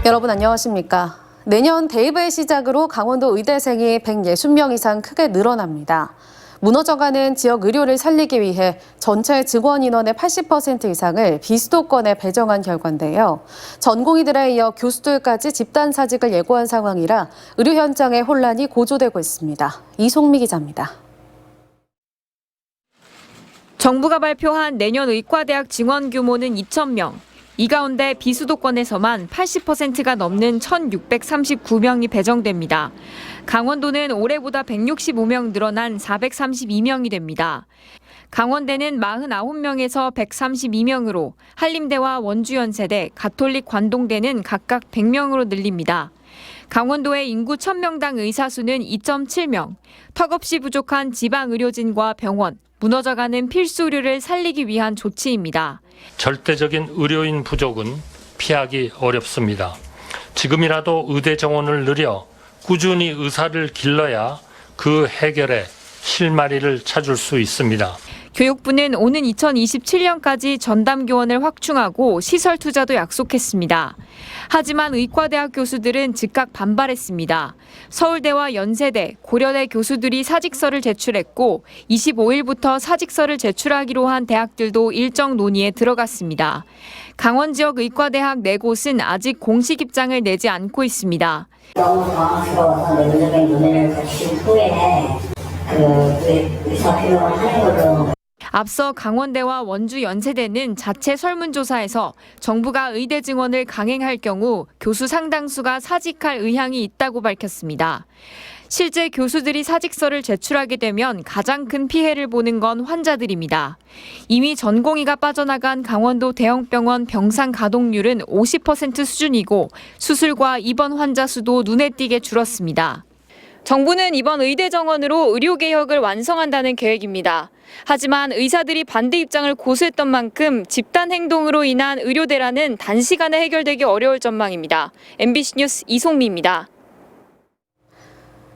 여러분 안녕하십니까? 내년 대입을 시작으로 강원도 의대생이 160명 이상 크게 늘어납니다. 무너져가는 지역 의료를 살리기 위해 전체 증원 인원의 80% 이상을 비수도권에 배정한 결과인데요. 전공의들에 이어 교수들까지 집단 사직을 예고한 상황이라 의료 현장의 혼란이 고조되고 있습니다. 이송미 기자입니다. 정부가 발표한 내년 의과대학 증원 규모는 2,000명. 이 가운데 비수도권에서만 80%가 넘는 1,639명이 배정됩니다. 강원도는 올해보다 165명 늘어난 432명이 됩니다. 강원대는 49명에서 132명으로 한림대와 원주연세대, 가톨릭 관동대는 각각 100명으로 늘립니다. 강원도의 인구 1,000명당 의사 수는 2.7명, 턱없이 부족한 지방의료진과 병원, 무너져가는 필수 의료를 살리기 위한 조치입니다. 절대적인 의료인 부족은 피하기 어렵습니다. 지금이라도 의대 정원을 늘려 꾸준히 의사를 길러야 그 해결에 실마리를 찾을 수 있습니다. 교육부는 오는 2027년까지 전담 교원을 확충하고 시설 투자도 약속했습니다. 하지만 의과대학 교수들은 즉각 반발했습니다. 서울대와 연세대, 고려대 교수들이 사직서를 제출했고 25일부터 사직서를 제출하기로 한 대학들도 일정 논의에 들어갔습니다. 강원 지역 의과대학 4곳은 아직 공식 입장을 내지 않고 있습니다. 너무 당황스러워서 내부적인 논의를 거친 후에 의사 필요를 하는 걸로. 앞서 강원대와 원주 연세대는 자체 설문조사에서 정부가 의대 증원을 강행할 경우 교수 상당수가 사직할 의향이 있다고 밝혔습니다. 실제 교수들이 사직서를 제출하게 되면 가장 큰 피해를 보는 건 환자들입니다. 이미 전공의가 빠져나간 강원도 대형병원 병상 가동률은 50% 수준이고 수술과 입원 환자 수도 눈에 띄게 줄었습니다. 정부는 이번 의대 정원으로 의료개혁을 완성한다는 계획입니다. 하지만 의사들이 반대 입장을 고수했던 만큼 집단 행동으로 인한 의료 대란은 단시간에 해결되기 어려울 전망입니다. MBC 뉴스 이송미입니다.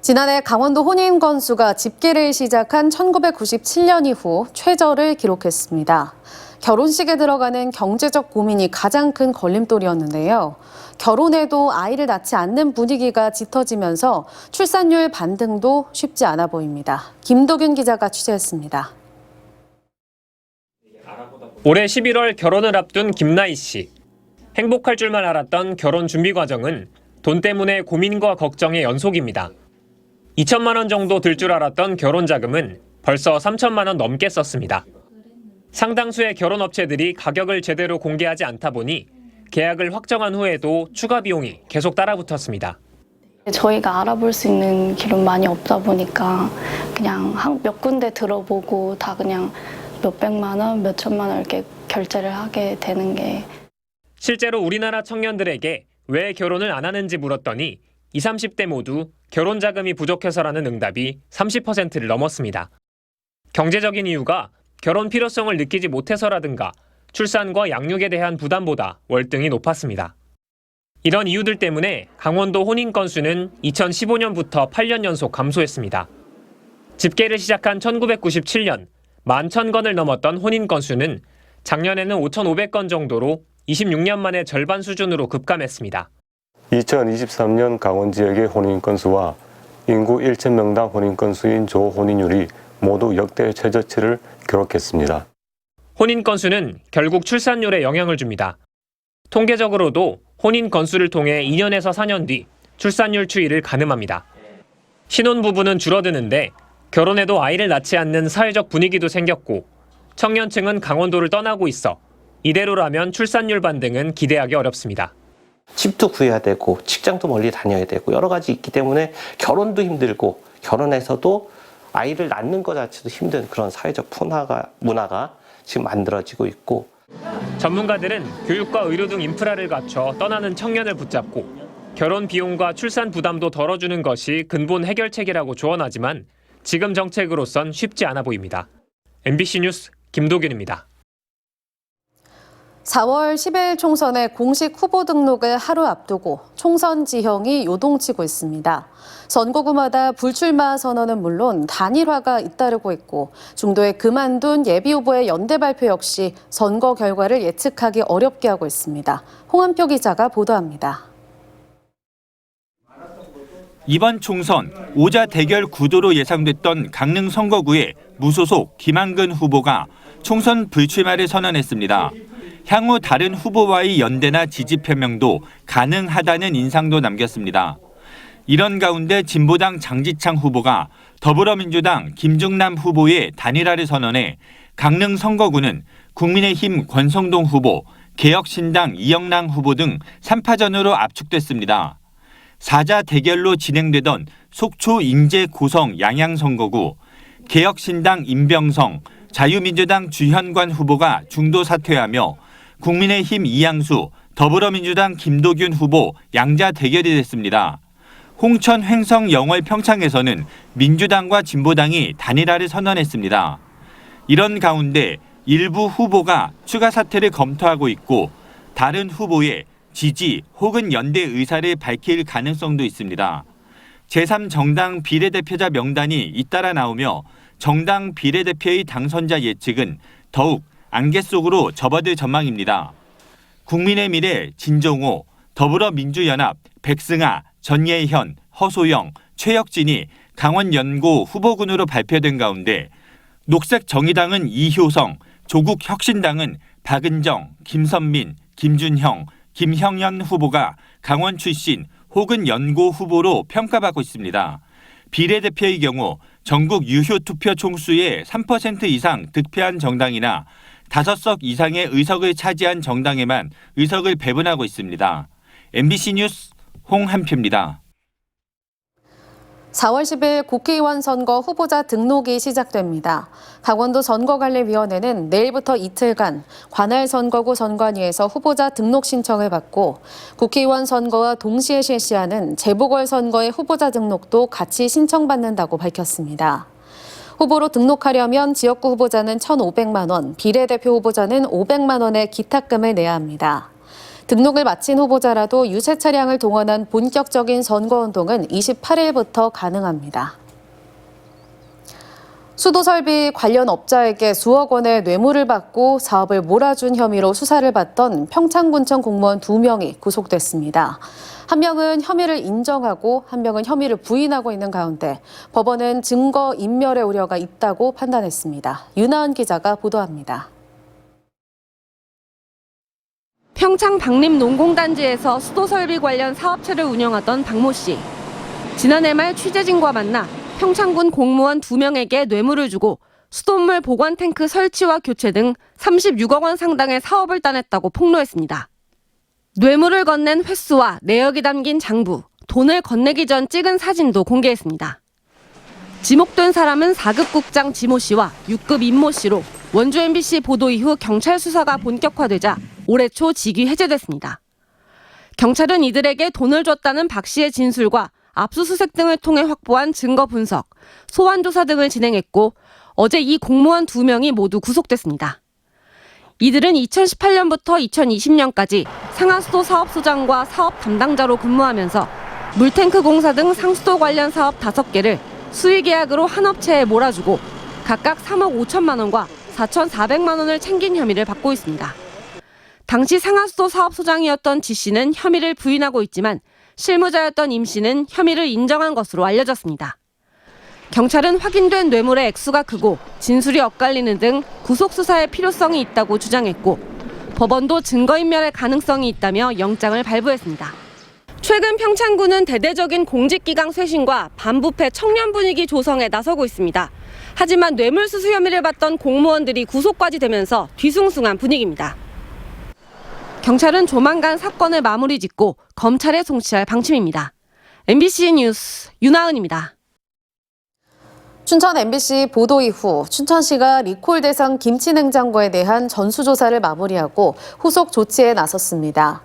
지난해 강원도 혼인 건수가 집계를 시작한 1997년 이후 최저를 기록했습니다. 결혼식에 들어가는 경제적 고민이 가장 큰 걸림돌이었는데요. 결혼해도 아이를 낳지 않는 분위기가 짙어지면서 출산율 반등도 쉽지 않아 보입니다. 김도균 기자가 취재했습니다. 올해 11월 결혼을 앞둔 김나희 씨. 행복할 줄만 알았던 결혼 준비 과정은 돈 때문에 고민과 걱정의 연속입니다. 2천만 원 정도 들 줄 알았던 결혼 자금은 벌써 3천만 원 넘게 썼습니다. 상당수의 결혼업체들이 가격을 제대로 공개하지 않다 보니 계약을 확정한 후에도 추가 비용이 계속 따라붙었습니다. 저희가 알아볼 수 있는 길은 많이 없다 보니까 그냥 몇 군데 들어보고 다 그냥 몇백만 원, 몇천만 원 이렇게 결제를 하게 되는 게. 실제로 우리나라 청년들에게 왜 결혼을 안 하는지 물었더니 20, 30대 모두 결혼 자금이 부족해서라는 응답이 30%를 넘었습니다. 경제적인 이유가 결혼 필요성을 느끼지 못해서라든가 출산과 양육에 대한 부담보다 월등히 높았습니다. 이런 이유들 때문에 강원도 혼인 건수는 2015년부터 8년 연속 감소했습니다. 집계를 시작한 1997년 11,000건을 넘었던 혼인 건수는 작년에는 5,500건 정도로 26년 만에 절반 수준으로 급감했습니다. 2023년 강원 지역의 혼인 건수와 인구 1,000명당 혼인 건수인 조혼인율이 모두 역대 최저치를 기록했습니다. 혼인 건수는 결국 출산율에 영향을 줍니다. 통계적으로도 혼인 건수를 통해 2년에서 4년 뒤 출산율 추이를 가늠합니다. 신혼부부는 줄어드는데 결혼해도 아이를 낳지 않는 사회적 분위기도 생겼고 청년층은 강원도를 떠나고 있어 이대로라면 출산율 반등은 기대하기 어렵습니다. 집도 구해야 되고 직장도 멀리 다녀야 되고 여러 가지 있기 때문에 결혼도 힘들고 결혼해서도 아이를 낳는 것 자체도 힘든 그런 사회적 문화가 지금 만들어지고 있고. 전문가들은 교육과 의료 등 인프라를 갖춰 떠나는 청년을 붙잡고 결혼 비용과 출산 부담도 덜어주는 것이 근본 해결책이라고 조언하지만 지금 정책으로선 쉽지 않아 보입니다. MBC 뉴스 김도균입니다. 4월 10일 총선의 공식 후보 등록을 하루 앞두고 총선 지형이 요동치고 있습니다. 선거구마다 불출마 선언은 물론 단일화가 잇따르고 있고 중도에 그만둔 예비후보의 연대 발표 역시 선거 결과를 예측하기 어렵게 하고 있습니다. 홍한표 기자가 보도합니다. 이번 총선 5자 대결 구도로 예상됐던 강릉 선거구의 무소속 김한근 후보가 총선 불출마를 선언했습니다. 향후 다른 후보와의 연대나 지지 표명도 가능하다는 인상도 남겼습니다. 이런 가운데 진보당 장지창 후보가 더불어민주당 김중남 후보의 단일화를 선언해 강릉 선거구는 국민의힘 권성동 후보, 개혁신당 이영랑 후보 등 3파전으로 압축됐습니다. 4자 대결로 진행되던 속초 인제 고성 양양 선거구, 개혁신당 임병성, 자유민주당 주현관 후보가 중도 사퇴하며 국민의힘 이양수, 더불어민주당 김도균 후보 양자 대결이 됐습니다. 홍천 횡성 영월 평창에서는 민주당과 진보당이 단일화를 선언했습니다. 이런 가운데 일부 후보가 추가 사퇴를 검토하고 있고 다른 후보의 지지 혹은 연대 의사를 밝힐 가능성도 있습니다. 제3정당 비례대표자 명단이 잇따라 나오며 정당 비례대표의 당선자 예측은 더욱 안개 속으로 접어들 전망입니다. 국민의미래 진정호, 더불어민주연합 백승아, 전예현, 허소영, 최혁진이 강원연고 후보군으로 발표된 가운데 녹색정의당은 이효성, 조국혁신당은 박은정, 김선민, 김준형, 김형현 후보가 강원 출신 혹은 연고 후보로 평가받고 있습니다. 비례대표의 경우 전국 유효 투표 총수의 3% 이상 득표한 정당이나 5석 이상의 의석을 차지한 정당에만 의석을 배분하고 있습니다. MBC 뉴스 홍한표입니다. 4월 10일 국회의원 선거 후보자 등록이 시작됩니다. 강원도 선거관리위원회는 내일부터 이틀간 관할 선거구 선관위에서 후보자 등록 신청을 받고 국회의원 선거와 동시에 실시하는 재보궐선거의 후보자 등록도 같이 신청받는다고 밝혔습니다. 후보로 등록하려면 지역구 후보자는 1,500만 원, 비례대표 후보자는 500만 원의 기탁금을 내야 합니다. 등록을 마친 후보자라도 유세 차량을 동원한 본격적인 선거운동은 28일부터 가능합니다. 수도설비 관련 업자에게 수억 원의 뇌물을 받고 사업을 몰아준 혐의로 수사를 받던 평창군청 공무원 2명이 구속됐습니다. 한 명은 혐의를 인정하고 한 명은 혐의를 부인하고 있는 가운데 법원은 증거 인멸의 우려가 있다고 판단했습니다. 윤하은 기자가 보도합니다. 평창 박림농공단지에서 수도설비 관련 사업체를 운영하던 박모 씨. 지난해 말 취재진과 만나 평창군 공무원 2명에게 뇌물을 주고 수돗물 보관 탱크 설치와 교체 등 36억 원 상당의 사업을 따냈다고 폭로했습니다. 뇌물을 건넨 횟수와 내역이 담긴 장부, 돈을 건네기 전 찍은 사진도 공개했습니다. 지목된 사람은 4급 국장 지모 씨와 6급 임모 씨로 원주 MBC 보도 이후 경찰 수사가 본격화되자 올해 초 직위 해제됐습니다. 경찰은 이들에게 돈을 줬다는 박 씨의 진술과 압수수색 등을 통해 확보한 증거 분석, 소환 조사 등을 진행했고 어제 이 공무원 2명이 모두 구속됐습니다. 이들은 2018년부터 2020년까지 상하수도 사업소장과 사업 담당자로 근무하면서 물탱크 공사 등 상수도 관련 사업 5개를 수의계약으로 한 업체에 몰아주고 각각 3억 5천만 원과 4,400만 원을 챙긴 혐의를 받고 있습니다. 당시 상하수도 사업소장이었던 지 씨는 혐의를 부인하고 있지만 실무자였던 임 씨는 혐의를 인정한 것으로 알려졌습니다. 경찰은 확인된 뇌물의 액수가 크고 진술이 엇갈리는 등 구속수사의 필요성이 있다고 주장했고 법원도 증거인멸의 가능성이 있다며 영장을 발부했습니다. 최근 평창군은 대대적인 공직기강 쇄신과 반부패 청년 분위기 조성에 나서고 있습니다. 하지만 뇌물수수 혐의를 받던 공무원들이 구속까지 되면서 뒤숭숭한 분위기입니다. 경찰은 조만간 사건을 마무리 짓고 검찰에 송치할 방침입니다. MBC 뉴스 윤하은입니다. 춘천 MBC 보도 이후 춘천시가 리콜 대상 김치냉장고에 대한 전수조사를 마무리하고 후속 조치에 나섰습니다.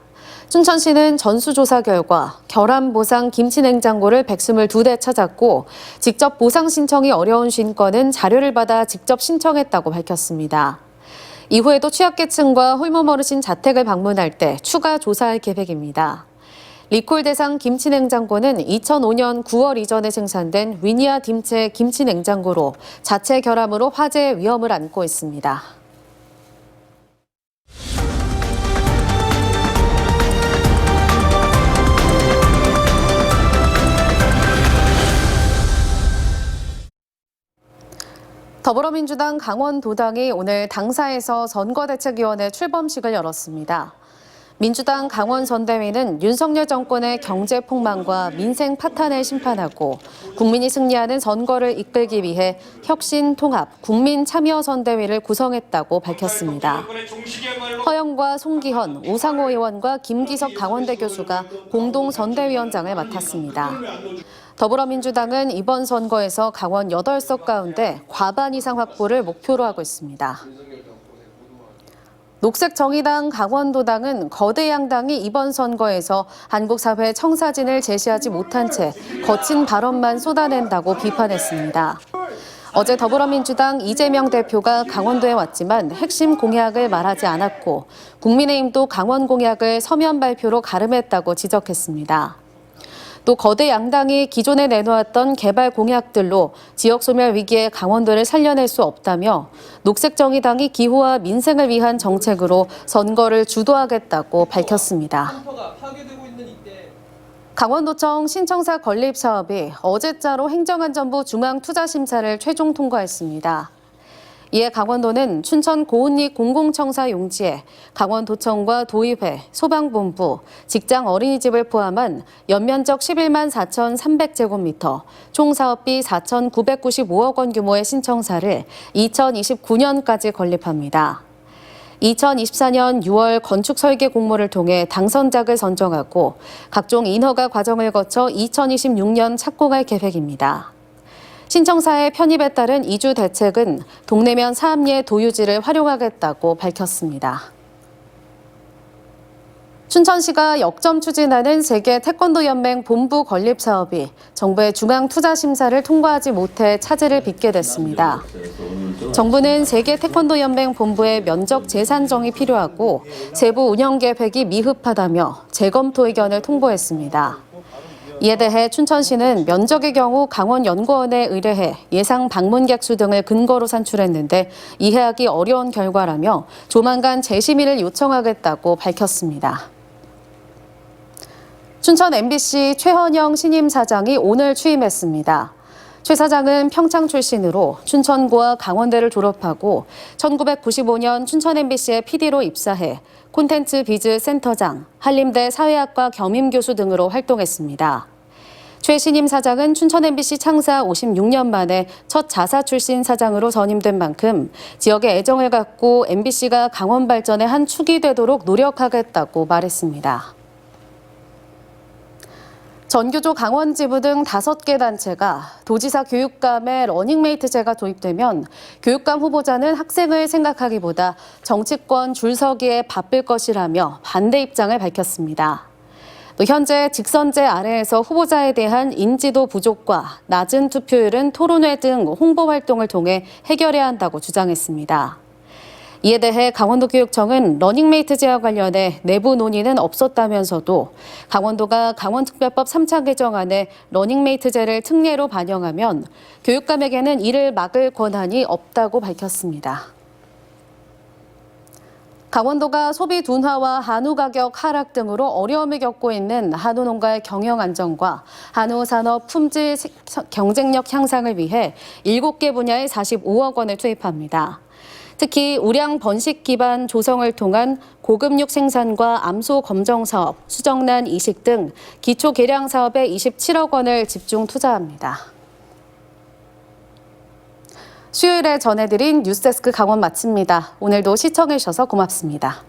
춘천시는 전수조사 결과 결함보상 김치냉장고를 122대 찾았고 직접 보상 신청이 어려운 50건은 자료를 받아 직접 신청했다고 밝혔습니다. 이후에도 취약계층과 홀몸어르신 자택을 방문할 때 추가 조사할 계획입니다. 리콜 대상 김치냉장고는 2005년 9월 이전에 생산된 위니아 딤체 김치냉장고로 자체 결함으로 화재의 위험을 안고 있습니다. 더불어민주당 강원도당이 오늘 당사에서 선거대책위원회 출범식을 열었습니다. 민주당 강원선대위는 윤석열 정권의 경제 폭망과 민생 파탄을 심판하고 국민이 승리하는 선거를 이끌기 위해 혁신, 통합, 국민 참여 선대위를 구성했다고 밝혔습니다. 허영과 송기현, 우상호 의원과 김기석 강원대 교수가 공동 선대위원장을 맡았습니다. 더불어민주당은 이번 선거에서 강원 8석 가운데 과반 이상 확보를 목표로 하고 있습니다. 녹색정의당 강원도당은 거대 양당이 이번 선거에서 한국 사회 청사진을 제시하지 못한 채 거친 발언만 쏟아낸다고 비판했습니다. 어제 더불어민주당 이재명 대표가 강원도에 왔지만 핵심 공약을 말하지 않았고 국민의힘도 강원 공약을 서면 발표로 가름했다고 지적했습니다. 또 거대 양당이 기존에 내놓았던 개발 공약들로 지역 소멸 위기에 강원도를 살려낼 수 없다며 녹색정의당이 기후와 민생을 위한 정책으로 선거를 주도하겠다고 밝혔습니다. 강원도청 신청사 건립 사업이 어제자로 행정안전부 중앙투자심사를 최종 통과했습니다. 이에 강원도는 춘천 고은리 공공청사 용지에 강원도청과 도의회, 소방본부, 직장 어린이집을 포함한 연면적 11만 4,300제곱미터, 총 사업비 4,995억 원 규모의 신청사를 2029년까지 건립합니다. 2024년 6월 건축 설계 공모를 통해 당선작을 선정하고 각종 인허가 과정을 거쳐 2026년 착공할 계획입니다. 신청사의 편입에 따른 이주 대책은 동래면 사암리의 도유지를 활용하겠다고 밝혔습니다. 춘천시가 역점 추진하는 세계 태권도 연맹 본부 건립 사업이 정부의 중앙투자심사를 통과하지 못해 차질을 빚게 됐습니다. 정부는 세계 태권도 연맹 본부의 면적 재산정이 필요하고 세부 운영 계획이 미흡하다며 재검토 의견을 통보했습니다. 이에 대해 춘천시는 면적의 경우 강원연구원에 의뢰해 예상 방문객 수 등을 근거로 산출했는데 이해하기 어려운 결과라며 조만간 재심의를 요청하겠다고 밝혔습니다. 춘천 MBC 최헌영 신임 사장이 오늘 취임했습니다. 최 사장은 평창 출신으로 춘천고와 강원대를 졸업하고 1995년 춘천 MBC의 PD로 입사해 콘텐츠 비즈 센터장, 한림대 사회학과 겸임교수 등으로 활동했습니다. 최 신임 사장은 춘천 MBC 창사 56년 만에 첫 자사 출신 사장으로 선임된 만큼 지역에 애정을 갖고 MBC가 강원 발전의 한 축이 되도록 노력하겠다고 말했습니다. 전교조 강원지부 등 5개 단체가 도지사 교육감의 러닝메이트제가 도입되면 교육감 후보자는 학생을 생각하기보다 정치권 줄서기에 바쁠 것이라며 반대 입장을 밝혔습니다. 또 현재 직선제 아래에서 후보자에 대한 인지도 부족과 낮은 투표율은 토론회 등 홍보 활동을 통해 해결해야 한다고 주장했습니다. 이에 대해 강원도교육청은 러닝메이트제와 관련해 내부 논의는 없었다면서도 강원도가 강원특별법 3차 개정안에 러닝메이트제를 특례로 반영하면 교육감에게는 이를 막을 권한이 없다고 밝혔습니다. 강원도가 소비 둔화와 한우 가격 하락 등으로 어려움을 겪고 있는 한우 농가의 경영 안정과 한우 산업 품질 경쟁력 향상을 위해 7개 분야에 45억 원을 투입합니다. 특히 우량 번식 기반 조성을 통한 고급육 생산과 암소 검정 사업, 수정란 이식 등 기초 개량 사업에 27억 원을 집중 투자합니다. 수요일에 전해드린 뉴스데스크 강원 마칩니다. 오늘도 시청해주셔서 고맙습니다.